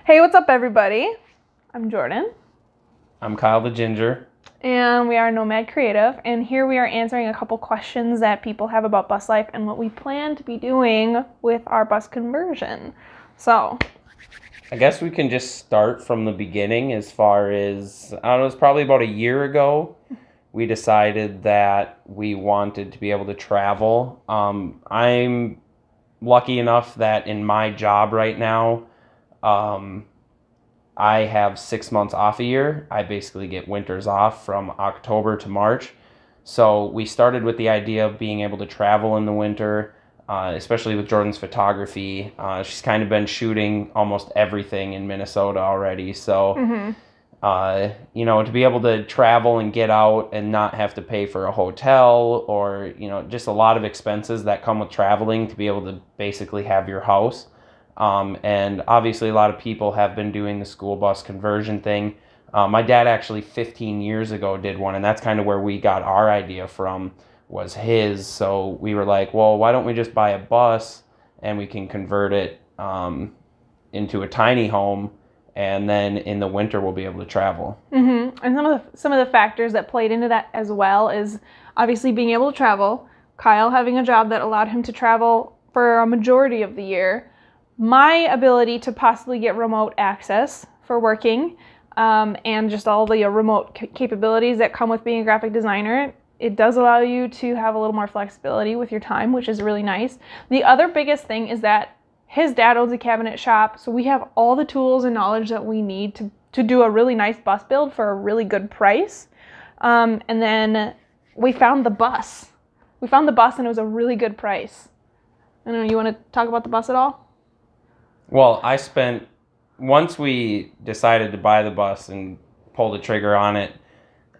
Hey, what's up, everybody? I'm Jordan. I'm Kyle the Ginger. And we are Nomad Creative. And here we are answering a couple questions that people have about bus life and what we plan to be doing with our bus conversion. So, I guess we can just start from the beginning as far as, I don't know, it's probably about a year ago. We decided that we wanted to be able to travel. I'm lucky enough that in my job right now, I have 6 months off a year. I basically get winters off from October to March. So we started with the idea of being able to travel in the winter, especially with Jordan's photography. She's kind of been shooting almost everything in Minnesota already. So, to be able to travel and get out and not have to pay for a hotel or, just a lot of expenses that come with traveling to be able to basically have your house. And obviously a lot of people have been doing the school bus conversion thing. My dad actually 15 years ago did one, and that's kind of where we got our idea from, was his. So we were like, well, why don't we just buy a bus and we can convert it into a tiny home, and then in the winter we'll be able to travel. And some of the factors that played into that as well is obviously being able to travel, Kyle having a job that allowed him to travel for a majority of the year, my ability to possibly get remote access for working, and just all the remote capabilities that come with being a graphic designer. It does allow you to have a little more flexibility with your time, which is really nice. The other biggest thing is that his dad owns a cabinet shop, so we have all the tools and knowledge that we need to do a really nice bus build for a really good price. And then we found the bus. We found the bus and it was a really good price. I don't know, you want to talk about the bus at all? Well, once we decided to buy the bus and pull the trigger on it,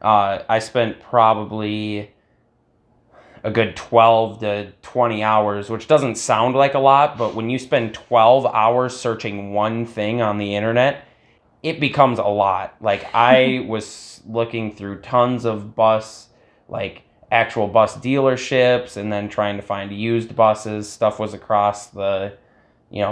I spent probably a good 12 to 20 hours, which doesn't sound like a lot, but when you spend 12 hours searching one thing on the internet, it becomes a lot. Like, I was looking through tons of actual bus dealerships, and then trying to find used buses. Stuff was across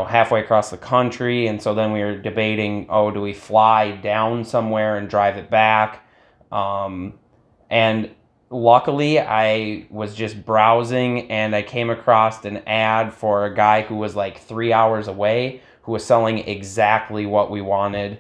halfway across the country, and so then we were debating, do we fly down somewhere and drive it back? And luckily I was just browsing and I came across an ad for a guy who was like 3 hours away, who was selling exactly what we wanted.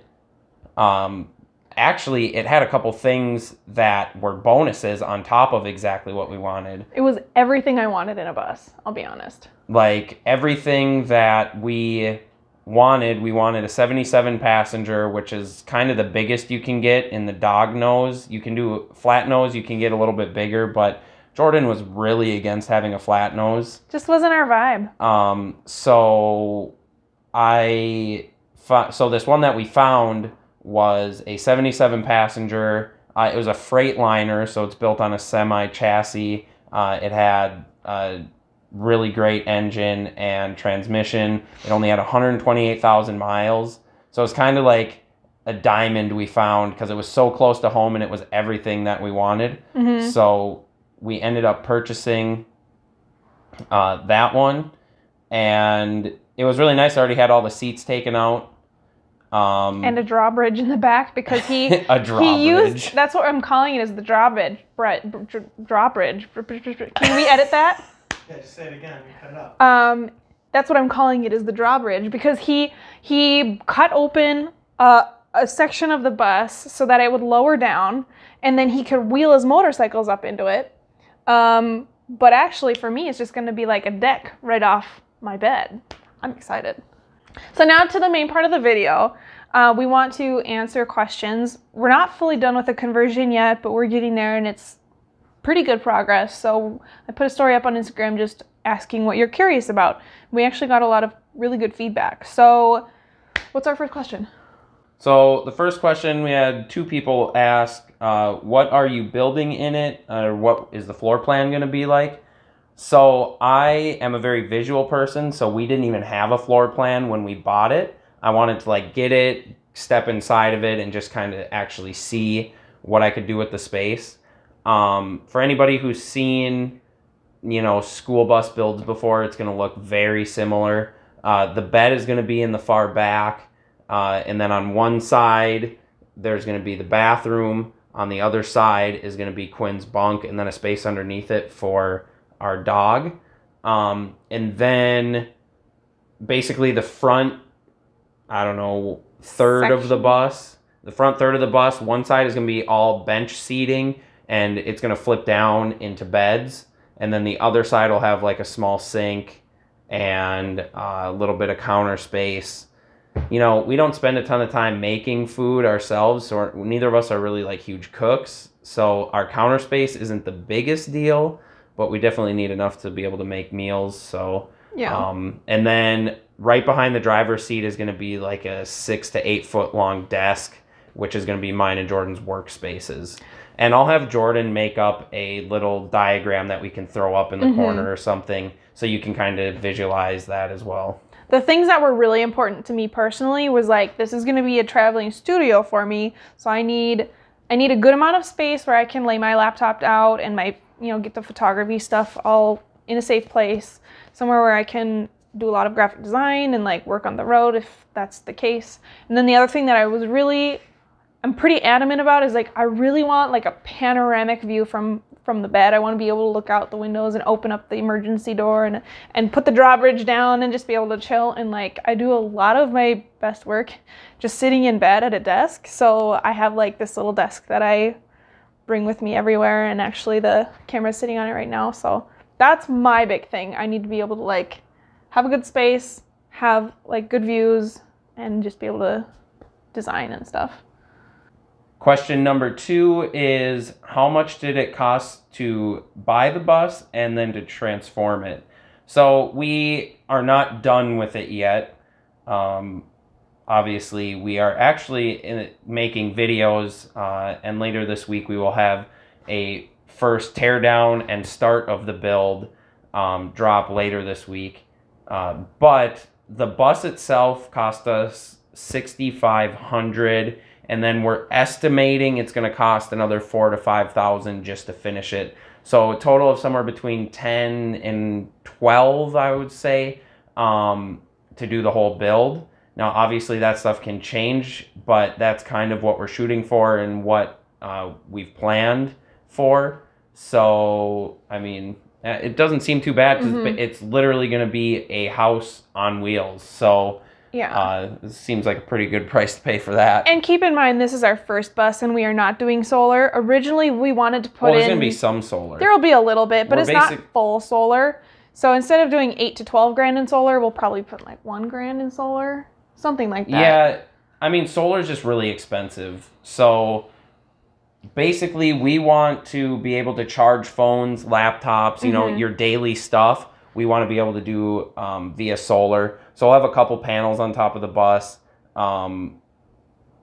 Actually, it had a couple things that were bonuses on top of exactly what we wanted. It was everything I wanted in a bus, I'll be honest. Like, everything that we wanted a 77 passenger, which is kind of the biggest you can get in the dog nose. You can do flat nose, you can get a little bit bigger, but Jordan was really against having a flat nose. Just wasn't our vibe. So this one that we found was a 77 passenger. It was a Freightliner, so it's built on a semi chassis. It had a really great engine and transmission. It only had 128,000 miles. So it's kind of like a diamond we found, because it was so close to home and it was everything that we wanted. So we ended up purchasing that one, and it was really nice. I already had all the seats taken out. And a drawbridge in the back, because a drawbridge. That's what I'm calling it, is the drawbridge. Drawbridge. Can we edit that? Yeah, just say it again. Cut it out. That's what I'm calling it, is the drawbridge, because he cut open a section of the bus so that it would lower down, and then he could wheel his motorcycles up into it. But actually, for me, it's just going to be like a deck right off my bed. I'm excited. So now to the main part of the video. We want to answer questions. We're not fully done with the conversion yet, but we're getting there, and it's pretty good progress. So I put a story up on Instagram just asking what you're curious about. We actually got a lot of really good feedback. So what's our first question? So the first question, we had two people ask, what are you building in it? What is the floor plan going to be like? So I am a very visual person, so we didn't even have a floor plan when we bought it. I wanted to get it, step inside of it, and just kind of actually see what I could do with the space. For anybody who's seen, school bus builds before, it's going to look very similar. The bed is going to be in the far back. And then on one side, there's going to be the bathroom. On the other side is going to be Quinn's bunk, and then a space underneath it for our dog. And then basically the front, I don't know, third of the bus. The front third of the bus, one side is going to be all bench seating, and it's going to flip down into beds. And then the other side will have like a small sink and a little bit of counter space. You know, we don't spend a ton of time making food ourselves, so neither of us are really like huge cooks. So our counter space isn't the biggest deal, but we definitely need enough to be able to make meals. So, and then right behind the driver's seat is going to be like a 6 to 8 foot long desk, which is going to be mine and Jordan's workspaces. And I'll have Jordan make up a little diagram that we can throw up in the corner or something, so you can kind of visualize that as well. The things that were really important to me personally was like, this is going to be a traveling studio for me, so I need a good amount of space where I can lay my laptop out and my, get the photography stuff all in a safe place, somewhere where I can do a lot of graphic design and like work on the road if that's the case. And then the other thing that I'm pretty adamant about is like, I really want like a panoramic view from the bed. I want to be able to look out the windows and open up the emergency door and put the drawbridge down and just be able to chill. And like, I do a lot of my best work just sitting in bed at a desk. So I have like this little desk that I bring with me everywhere, and actually the camera's sitting on it right now. So that's my big thing. I need to be able to like have a good space, have like good views, and just be able to design and stuff. Question number 2 is, how much did it cost to buy the bus and then to transform it? So we are not done with it yet. Obviously, we are actually making videos, and later this week we will have a first tear down and start of the build drop later this week. But the bus itself cost us $6,500. And then we're estimating it's going to cost another $4,000 to $5,000 just to finish it. So a total of somewhere between 10 and 12, I would say, to do the whole build. Now, obviously that stuff can change, but that's kind of what we're shooting for and what we've planned for. So, I mean, it doesn't seem too bad because it's literally going to be a house on wheels. So yeah, it seems like a pretty good price to pay for that. And keep in mind, this is our first bus, and we are not doing solar. Originally, we wanted to put there's going to be some solar. There will be a little bit, but it's not full solar. So instead of doing $8,000 to $12,000 in solar, we'll probably put like $1,000 in solar, something like that. Yeah, I mean, solar is just really expensive. So basically, we want to be able to charge phones, laptops, you know, your daily stuff. We want to be able to do via solar. So I'll have a couple panels on top of the bus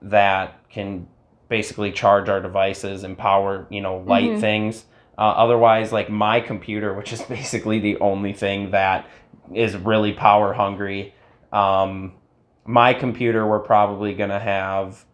that can basically charge our devices and power, light things. Otherwise, like my computer, which is basically the only thing that is really power hungry, my computer we're probably going to have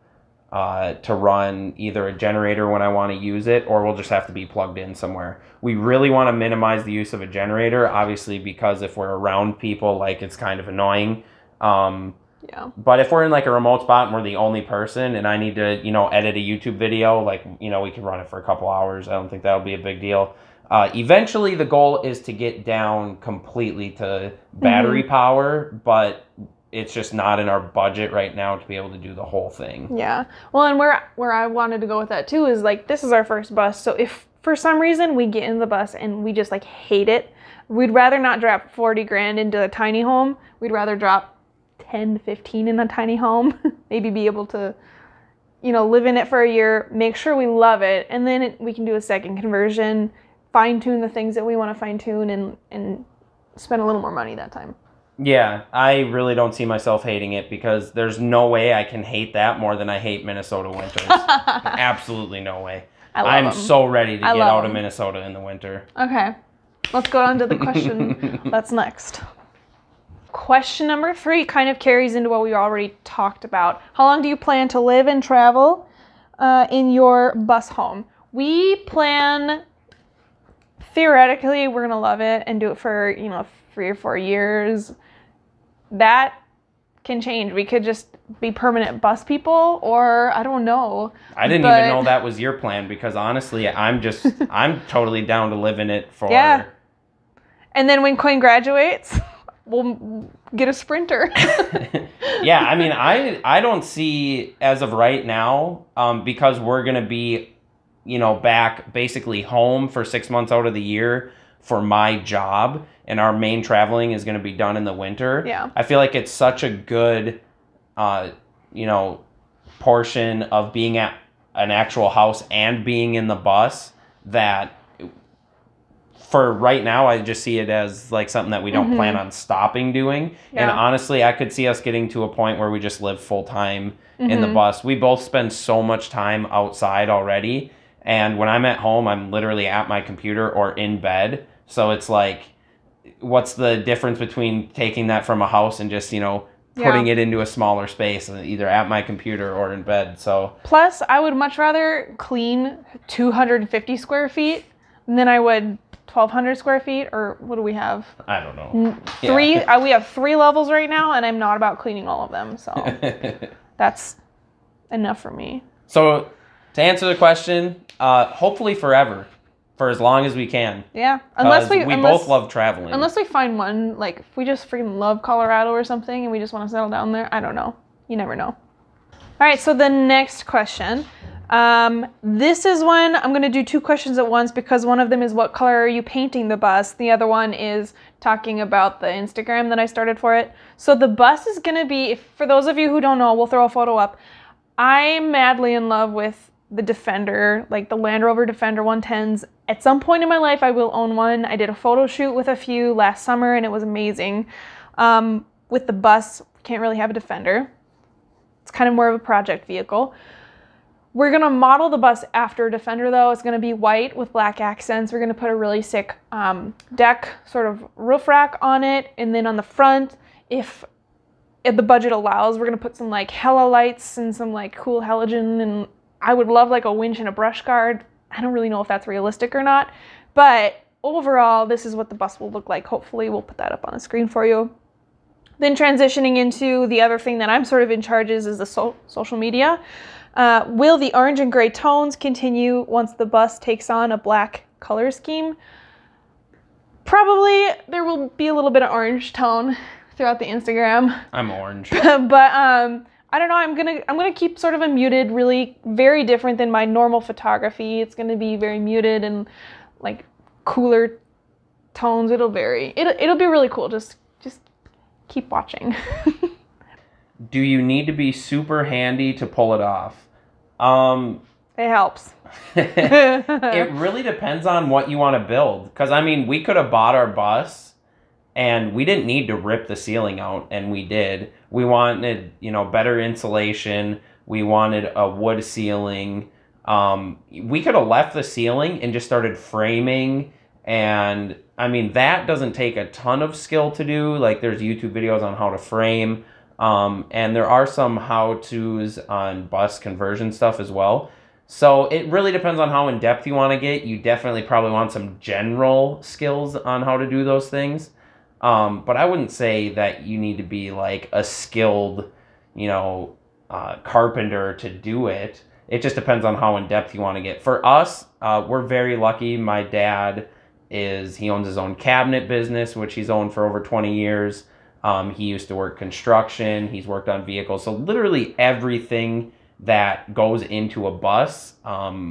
to run either a generator when I want to use it, or we'll just have to be plugged in somewhere. We really want to minimize the use of a generator, obviously, because if we're around people, like, it's kind of annoying. Yeah. But if we're in like a remote spot and we're the only person and I need to, edit a YouTube video, like, we can run it for a couple hours. I don't think that'll be a big deal. Eventually the goal is to get down completely to battery power, but it's just not in our budget right now to be able to do the whole thing. Yeah. Well, and where I wanted to go with that too is like, this is our first bus. So if for some reason we get in the bus and we just like hate it, we'd rather not drop $40,000 into a tiny home. We'd rather drop 10 to 15 in a tiny home, maybe be able to, live in it for a year, make sure we love it. And then we can do a second conversion, fine tune the things that we want to fine tune and spend a little more money that time. Yeah, I really don't see myself hating it because there's no way I can hate that more than I hate Minnesota winters. Absolutely no way. I'm so ready to get out of Minnesota in the winter. Okay, let's go on to the question that's next. Question number 3 kind of carries into what we already talked about. How long do you plan to live and travel in your bus home? We plan, theoretically, we're going to love it and do it for, 3 or 4 years. That can change. We could just be permanent bus people, or I don't know. I didn't even know that was your plan, because honestly, I'm totally down to live in it for... Yeah. And then when Quinn graduates, we'll get a Sprinter. Yeah, I mean, I don't see, as of right now, because we're going to be, back basically home for 6 months out of the year for my job, and our main traveling is going to be done in the winter. Yeah. I feel like it's such a good, portion of being at an actual house and being in the bus that for right now, I just see it as like something that we don't plan on stopping doing. Yeah. And honestly, I could see us getting to a point where we just live full time in the bus. We both spend so much time outside already. And when I'm at home, I'm literally at my computer or in bed. So it's like, what's the difference between taking that from a house and just, putting it into a smaller space, either at my computer or in bed? So plus, I would much rather clean 250 square feet than I would 1,200 square feet, or what do we have? I don't know. Three. Yeah. We have 3 levels right now, and I'm not about cleaning all of them. So that's enough for me. So to answer the question, hopefully forever, for as long as we can. Yeah, unless we both love traveling. Unless we find one, like if we just freaking love Colorado or something, and we just want to settle down there. I don't know. You never know. All right. So the next question. This is one, I'm going to do 2 questions at once, because one of them is what color are you painting the bus? The other one is talking about the Instagram that I started for it. So the bus is going to be, for those of you who don't know, we'll throw a photo up. I'm madly in love with the Defender, like the Land Rover Defender 110s. At some point in my life, I will own one. I did a photo shoot with a few last summer, and it was amazing. With the bus, can't really have a Defender. It's kind of more of a project vehicle. We're going to model the bus after Defender, though. It's going to be white with black accents. We're going to put a really sick deck, sort of roof rack on it. And then on the front, if the budget allows, we're going to put some like hella lights and some like cool halogen. And I would love like a winch and a brush guard. I don't really know if that's realistic or not. But overall, this is what the bus will look like. Hopefully, we'll put that up on the screen for you. Then transitioning into the other thing that I'm sort of in charge is the social media. Will the orange and gray tones continue once the bus takes on a black color scheme? Probably there will be a little bit of orange tone throughout the Instagram. I'm orange. But I don't know, I'm gonna keep sort of a muted, really very different than my normal photography. It's gonna be very muted and like cooler tones. It'll vary. It'll be really cool. Just keep watching. Do you need to be super handy to pull it off? It helps. It really depends on what you want to build. Because, I mean, we could have bought our bus and we didn't need to rip the ceiling out, and we did. We wanted, better insulation. We wanted a wood ceiling. We could have left the ceiling and just started framing. And, I mean, that doesn't take a ton of skill to do. Like, there's YouTube videos on how to frame. And there are some how-tos on bus conversion stuff as well. So it really depends on how in-depth you want to get. You definitely probably want some general skills on how to do those things. But I wouldn't say that you need to be like a skilled, carpenter to do it. It just depends on how in-depth you want to get. For us, we're very lucky. My dad he owns his own cabinet business, which he's owned for over 20 years. He used to work construction. He's worked on vehicles. So literally everything that goes into a bus.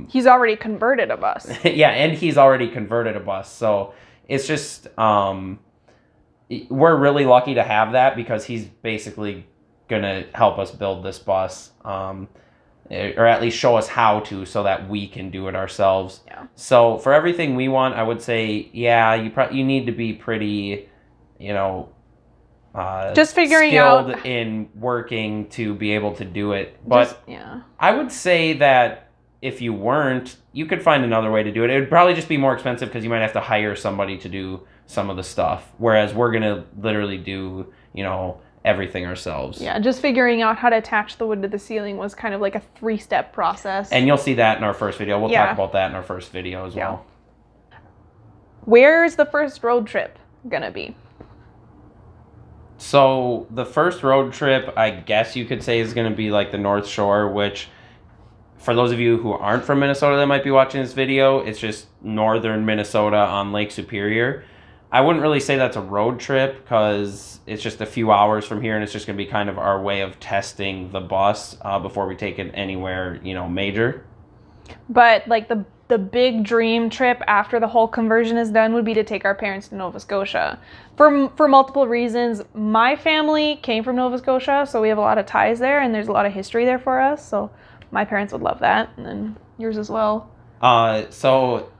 He's already converted a bus. Yeah, and he's already converted a bus. So it's just, we're really lucky to have that, because he's basically going to help us build this bus. Or at least show us how to, so that we can do it ourselves. Yeah. So for everything we want, I would say, yeah, you need to be pretty, just figuring skilled out in working to be able to do it. But yeah. I would say that if you weren't, you could find another way to do it. It would probably just be more expensive, because you might have to hire somebody to do some of the stuff. Whereas we're going to literally do, everything ourselves. Yeah, just figuring out how to attach the wood to the ceiling was kind of like a 3-step process. And you'll see that in our first video. We'll talk about that in our first video as well. Where's the first road trip gonna be? So the first road trip, I guess you could say, is going to be like the North Shore, which for those of you who aren't from Minnesota that might be watching this video, it's just northern Minnesota on Lake Superior. I wouldn't really say that's a road trip because it's just a few hours from here, and it's just going to be kind of our way of testing the bus before we take it anywhere, major. But like the big dream trip after the whole conversion is done would be to take our parents to Nova Scotia for multiple reasons. My family came from Nova Scotia, so we have a lot of ties there, and there's a lot of history there for us. So my parents would love that, and then yours as well. So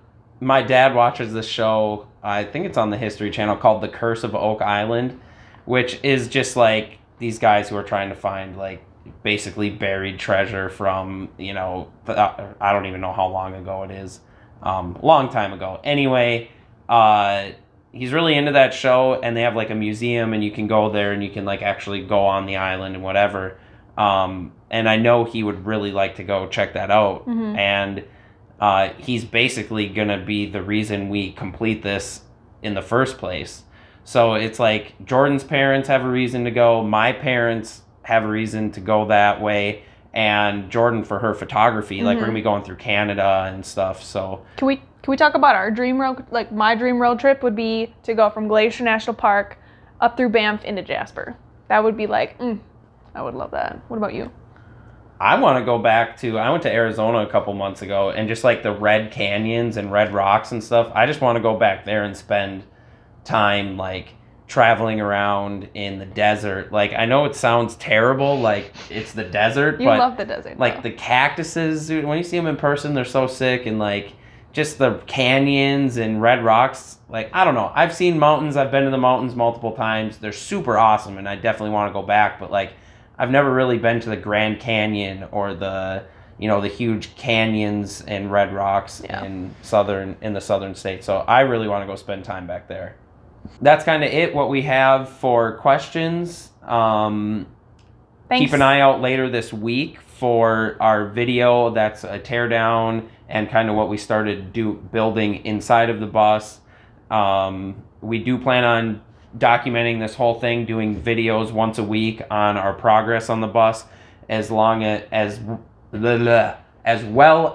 my dad watches this show. I think it's on the History Channel called The Curse of Oak Island, which is just like these guys who are trying to find like basically buried treasure from, I don't even know how long ago it is. Long time ago. Anyway, he's really into that show, and they have like a museum, and you can go there and you can like actually go on the island and whatever. And I know he would really like to go check that out. Mm-hmm. And he's basically going to be the reason we complete this in the first place. So it's like Jordan's parents have a reason to go. My parents have a reason to go that way. And Jordan for her photography. Like, we're going to be going through Canada and stuff. So Can we talk about our dream road? Like, my dream road trip would be to go from Glacier National Park up through Banff into Jasper. That would be like, I would love that. What about you? I want to go back to, I went to Arizona a couple months ago, and just like the red canyons and red rocks and stuff, I just want to go back there and spend time like traveling around in the desert. Like, I know it sounds terrible, like it's the desert, You but love the desert. like though. the cactuses, dude, when you see them in person, they're so sick. And like just the canyons and red rocks, like, I don't know. I've seen mountains. I've been to the mountains multiple times. They're super awesome, and I definitely want to go back. But like, I've never really been to the Grand Canyon or the huge canyons and red rocks in the southern states. So I really want to go spend time back there. That's kind of it, what we have for questions. Thanks. Keep an eye out later this week for our video that's a teardown and kind of what we started building inside of the bus. We do plan on documenting this whole thing, doing videos once a week on our progress on the bus, as well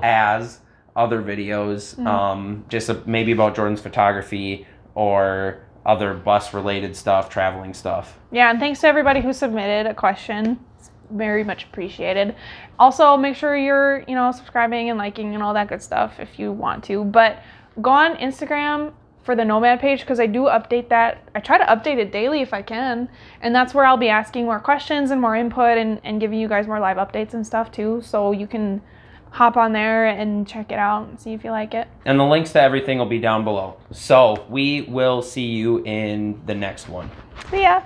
as other videos, just maybe about Jordan's photography or other bus related stuff, traveling stuff. Yeah, and thanks to everybody who submitted a question. It's very much appreciated. Also, make sure you're, subscribing and liking and all that good stuff if you want to. But go on Instagram for the Nomad page, because I do update that. I try to update it daily if I can. And that's where I'll be asking more questions and more input and giving you guys more live updates and stuff too. So you can hop on there and check it out and see if you like it. And the links to everything will be down below. So we will see you in the next one. See ya.